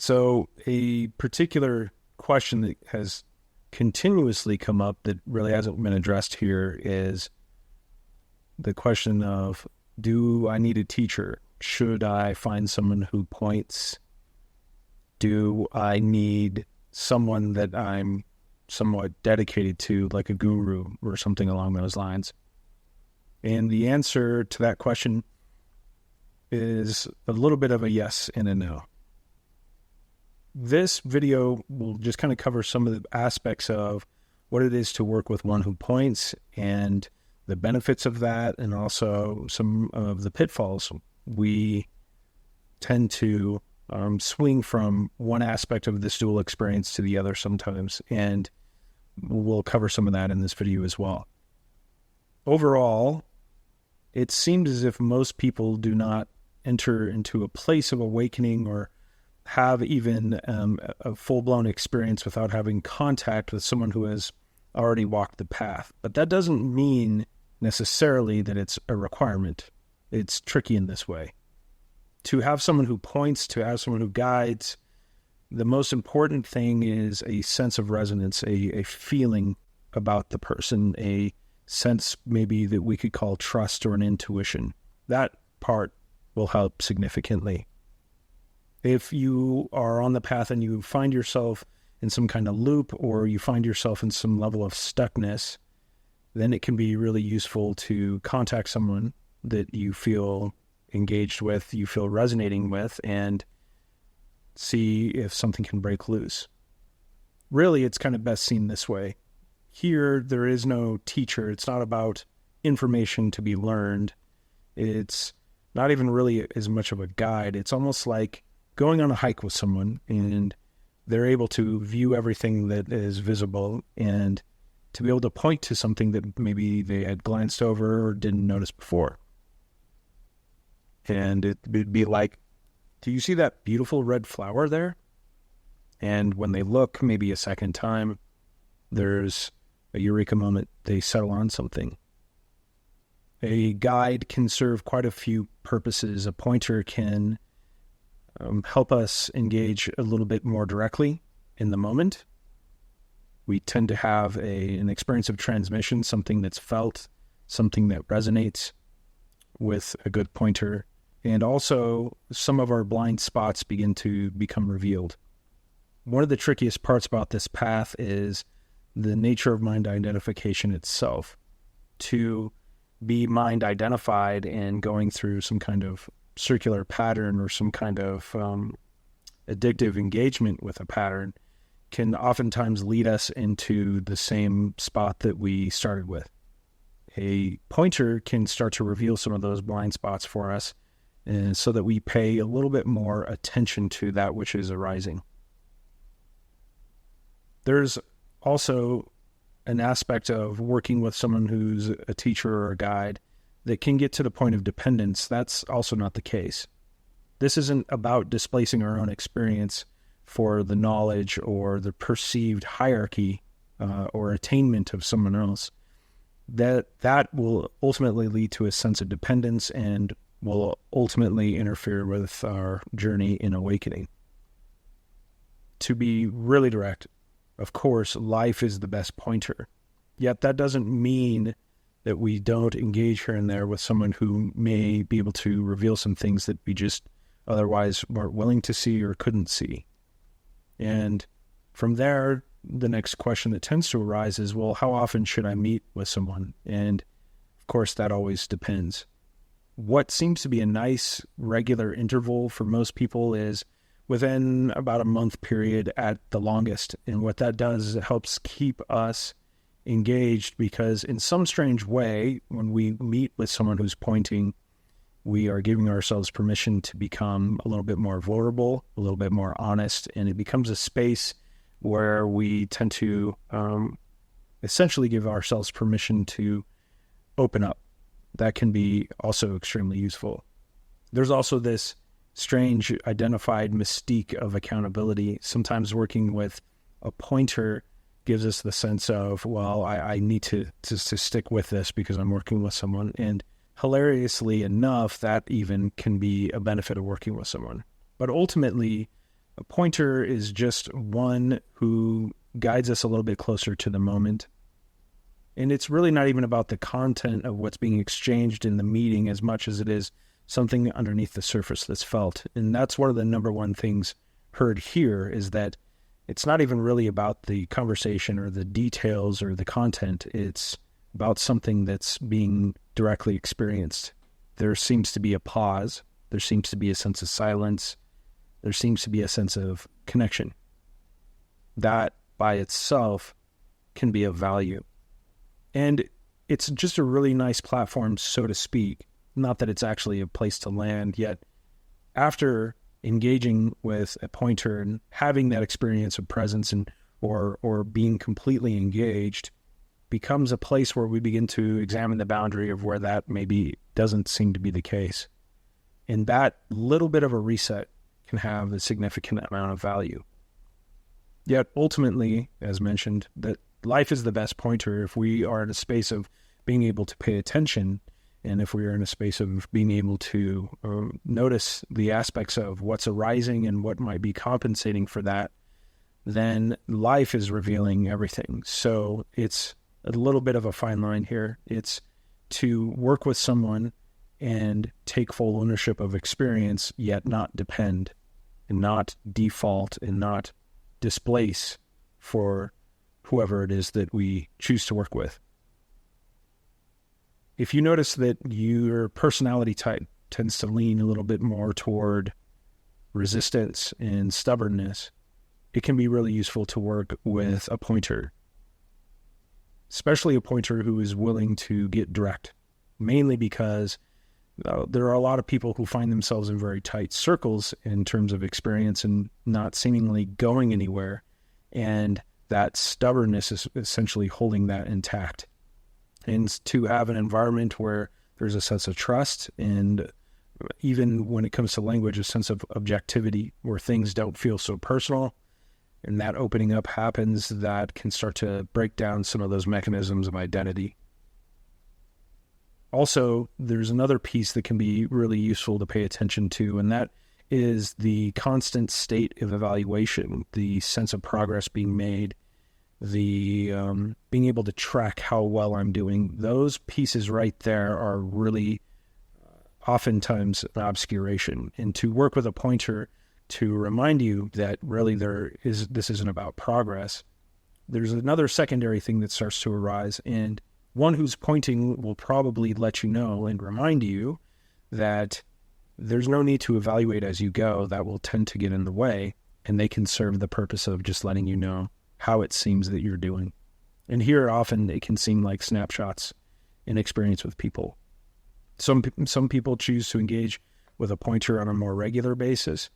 So a particular question that has continuously come up that really hasn't been addressed here is the question of, do I need a teacher? Should I find someone who points? Do I need someone that I'm somewhat dedicated to, like a guru or something along those lines? And the answer to that question is a little bit of a yes and a no. This video will just kind of cover some of the aspects of what it is to work with one who points and the benefits of that, and also some of the pitfalls. We tend to swing from one aspect of this dual experience to the other sometimes, and we'll cover some of that in this video as well. Overall, it seems as if most people do not enter into a place of awakening or have even a full-blown experience without having contact with someone who has already walked the path. But that doesn't mean necessarily that it's a requirement. It's tricky in this way. To have someone who points, to have someone who guides, the most important thing is a sense of resonance, a feeling about the person, a sense maybe that we could call trust or an intuition. That part will help significantly. If you are on the path and you find yourself in some kind of loop, or you find yourself in some level of stuckness, then it can be really useful to contact someone that you feel engaged with, you feel resonating with, and see if something can break loose. Really, it's kind of best seen this way. Here, there is no teacher. It's not about information to be learned. It's not even really as much of a guide. It's almost like going on a hike with someone, and they're able to view everything that is visible and to be able to point to something that maybe they had glanced over or didn't notice before. And it would be like, do you see that beautiful red flower there? And when they look maybe a second time, there's a eureka moment. They settle on something. A guide can serve quite a few purposes. A pointer can help us engage a little bit more directly in the moment. We tend to have an experience of transmission, something that's felt, something that resonates with a good pointer. And also, some of our blind spots begin to become revealed. One of the trickiest parts about this path is the nature of mind identification itself. To be mind identified and going through some kind of circular pattern or some kind of addictive engagement with a pattern can oftentimes lead us into the same spot that we started with. A pointer can start to reveal some of those blind spots for us, and so that we pay a little bit more attention to that which is arising. There's also an aspect of working with someone who's a teacher or a guide that can get to the point of dependence. That's also not the case. This isn't about displacing our own experience for the knowledge or the perceived hierarchy or attainment of someone else. That will ultimately lead to a sense of dependence and will ultimately interfere with our journey in awakening. To be really direct, of course, life is the best pointer. Yet that doesn't mean that we don't engage here and there with someone who may be able to reveal some things that we just otherwise weren't willing to see or couldn't see. And from there, the next question that tends to arise is, well, how often should I meet with someone? And of course, that always depends. What seems to be a nice regular interval for most people is within about a month period at the longest. And what that does is it helps keep us engaged, because in some strange way, when we meet with someone who's pointing, we are giving ourselves permission to become a little bit more vulnerable, a little bit more honest, and it becomes a space where we tend to essentially give ourselves permission to open up. That can be also extremely useful. There's also this strange identified mystique of accountability. Sometimes working with a pointer gives us the sense of, well, I need to stick with this because I'm working with someone. And hilariously enough, that even can be a benefit of working with someone. But ultimately, A pointer is just one who guides us a little bit closer to the moment. And it's really not even about the content of what's being exchanged in the meeting as much as it is something underneath the surface that's felt. And that's one of the number one things heard here, is that it's not even really about the conversation or the details or the content. It's about something that's being directly experienced. There seems to be a pause. There seems to be a sense of silence. There seems to be a sense of connection. That by itself can be of value. And it's just a really nice platform, so to speak. Not that it's actually a place to land, yet after engaging with a pointer and having that experience of presence and or being completely engaged becomes a place where we begin to examine the boundary of where that maybe doesn't seem to be the case. And that little bit of a reset can have a significant amount of value. Yet ultimately, as mentioned, that life is the best pointer if we are in a space of being able to pay attention, and if we are in a space of being able to notice the aspects of what's arising and what might be compensating for that, then life is revealing everything. So it's a little bit of a fine line here. It's to work with someone and take full ownership of experience, yet not depend and not default and not displace for whoever it is that we choose to work with. If you notice that your personality type tends to lean a little bit more toward resistance and stubbornness, it can be really useful to work with a pointer, especially a pointer who is willing to get direct, mainly because there are a lot of people who find themselves in very tight circles in terms of experience and not seemingly going anywhere. And that stubbornness is essentially holding that intact. And to have an environment where there's a sense of trust, and even when it comes to language, a sense of objectivity, where things don't feel so personal, and that opening up happens, that can start to break down some of those mechanisms of identity. Also, there's another piece that can be really useful to pay attention to, and that is the constant state of evaluation, the sense of progress being made, the being able to track how well I'm doing. Those pieces right there are really oftentimes an obscuration. And to work with a pointer to remind you that really this isn't about progress, there's another secondary thing that starts to arise, and one who's pointing will probably let you know and remind you that there's no need to evaluate as you go. That will tend to get in the way, and they can serve the purpose of just letting you know how it seems that you're doing. And here often it can seem like snapshots in experience with people. Some people choose to engage with a pointer on a more regular basis,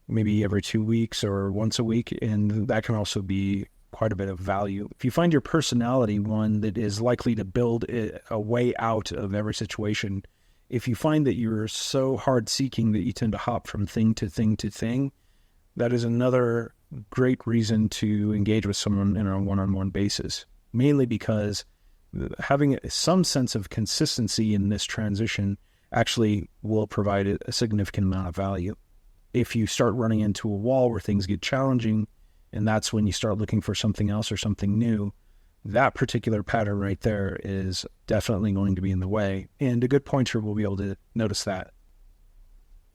maybe every 2 weeks or once a week, and that can also be quite a bit of value. If you find your personality one that is likely to build a way out of every situation, if you find that you're so hard-seeking that you tend to hop from thing to thing to thing, that is another great reason to engage with someone in a one-on-one basis, mainly because having some sense of consistency in this transition actually will provide a significant amount of value. If you start running into a wall where things get challenging, and that's when you start looking for something else or something new, that particular pattern right there is definitely going to be in the way, and a good pointer will be able to notice that.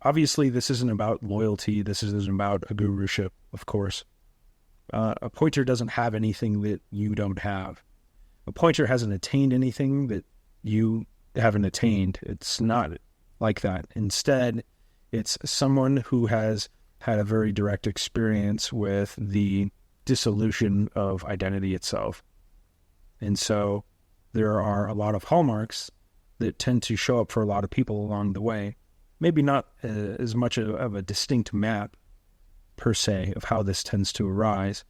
Obviously, this isn't about loyalty. This isn't about a guruship, of course. A pointer doesn't have anything that you don't have. A pointer hasn't attained anything that you haven't attained. It's not like that. Instead, it's someone who has had a very direct experience with the dissolution of identity itself. And so there are a lot of hallmarks that tend to show up for a lot of people along the way. Maybe not as much of a distinct map, per se, of how this tends to arise,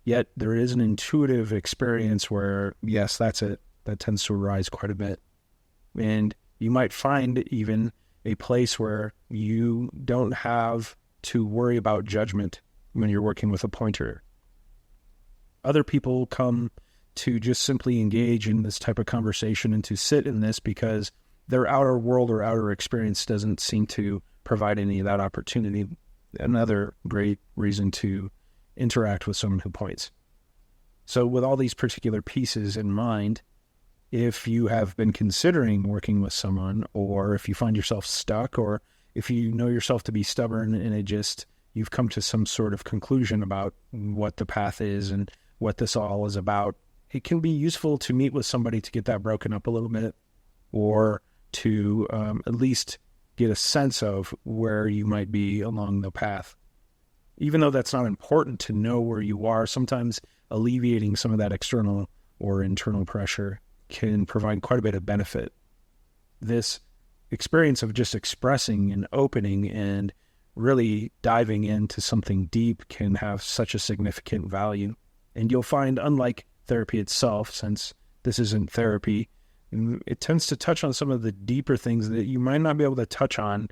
yet there is an intuitive experience where, yes, that's it. That tends to arise quite a bit. And you might find even a place where you don't have to worry about judgment when you're working with a pointer. Other people come to just simply engage in this type of conversation and to sit in this because their outer world or outer experience doesn't seem to provide any of that opportunity. another great reason to interact with someone who points. So with all these particular pieces in mind, if you have been considering working with someone, or if you find yourself stuck, or if you know yourself to be stubborn and you've come to some sort of conclusion about what the path is and what this all is about, it can be useful to meet with somebody to get that broken up a little bit, or to at least get a sense of where you might be along the path. Even though that's not important to know where you are, sometimes alleviating some of that external or internal pressure can provide quite a bit of benefit. This experience of just expressing and opening and really diving into something deep can have such a significant value. And you'll find, unlike therapy itself, since this isn't therapy, it tends to touch on some of the deeper things that you might not be able to touch on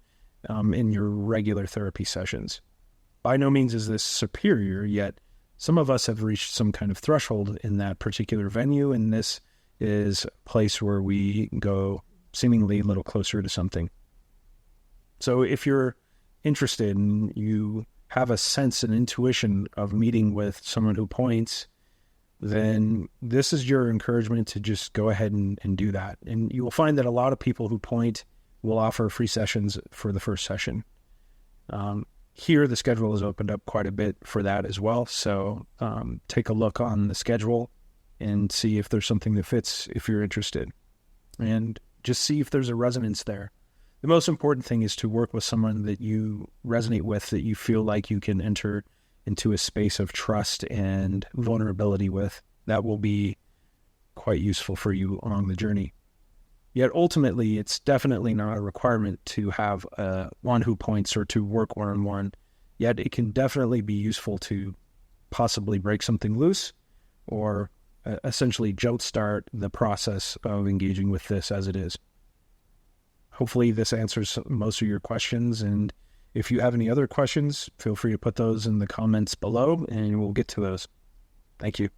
in your regular therapy sessions. By no means is this superior, yet some of us have reached some kind of threshold in that particular venue, and this is a place where we go seemingly a little closer to something. So if you're interested and you have a sense and intuition of meeting with someone who points, then this is your encouragement to just go ahead and do that. And you will find that a lot of people who point will offer free sessions for the first session. Here, the schedule is opened up quite a bit for that as well. So take a look on the schedule and see if there's something that fits if you're interested. And just see if there's a resonance there. The most important thing is to work with someone that you resonate with, that you feel like you can enter into a space of trust and vulnerability with. That will be quite useful for you along the journey. Yet ultimately, it's definitely not a requirement to have one who points or to work one-on-one. Yet it can definitely be useful to possibly break something loose or essentially jumpstart the process of engaging with this as it is. Hopefully this answers most of your questions, and if you have any other questions, feel free to put those in the comments below and we'll get to those. Thank you.